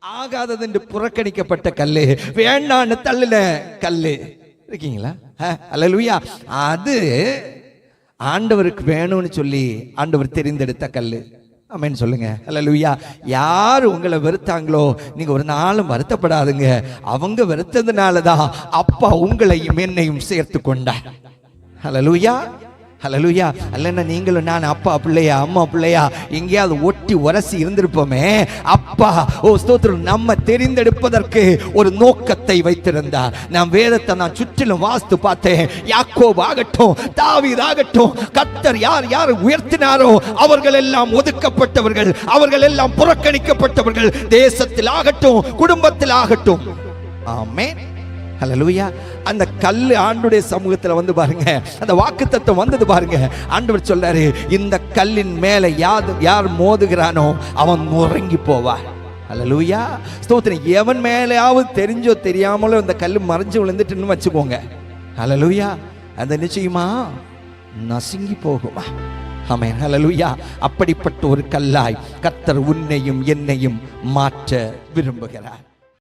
ஆகாதது என்று புறக்கணிக்கப்பட்ட கல்லு, வேண்டான்னு தள்ளுன கல்லு இருக்கீங்களா? அல்லேலூயா. அது ஆண்டவருக்கு வேணும்னு சொல்லி ஆண்டவர் தெரிந்தெடுத்த கல்லு. ஆமென் சொல்லுங்க. அல்லேலூயா. யார் உங்களை வெறுத்தாங்களோ நீங்க ஒரு நாளும் வருத்தப்படாதுங்க. அவங்க வெறுத்ததுனாலதான் அப்பா உங்களையும் என்னையும் சேர்த்து கொண்டார். அல்லேலூயா. அல்லேலூயா. அல்லன்னா நீங்களும் நான் அப்பா பிள்ளையா அம்மா பிள்ளையா எங்கேயாவது ஒட்டி உரசி இருந்திருப்போமே. அப்பா ஸ்தோத்திரம், நம்ம தெரிந்தெடுப்பதற்கு ஒரு நோக்கத்தை வைத்திருந்தார். நான் வேதத்தை நான் சுற்றிலும் வாஸ்து பார்த்தேன். யாக்கோபு ஆகட்டும், தாவீது ஆகட்டும், கர்த்தர் யார் யார் உயர்த்தினாரோ அவர்கள் எல்லாம் ஒதுக்கப்பட்டவர்கள், அவர்கள் எல்லாம் புறக்கணிக்கப்பட்டவர்கள். தேசத்தில் ஆகட்டும், குடும்பத்தில் ஆகட்டும். ஆமென். ஹல்லேலூயா. அந்த கல்லு ஆண்டுடைய சமூகத்தில் வந்து பாருங்க, அந்த வாக்குத்தத்தம் வந்தது பாருங்க. ஆண்டவர் சொல்றாரு, இந்த கல்லின் மேல யார் மோதுகிறானோ அவன் நுறங்கி போவார். ஹல்லேலூயா. ஸ்தோத்திரம். எவன் மேலேயாவது தெரிஞ்சோ தெரியாமலோ இந்த கல்லு மறைஞ்சு விழுந்துட்டுன்னு வச்சுக்கோங்க. ஹல்லேலூயா. அந்த நிச்சயமா நசுங்கி போகுமா? ஆமென். ஹல்லேலூயா. அப்படிப்பட்ட ஒரு கல்லாய் கர்த்தர் உன்னையும் என்னையும் மாற்ற விரும்புகிறார்.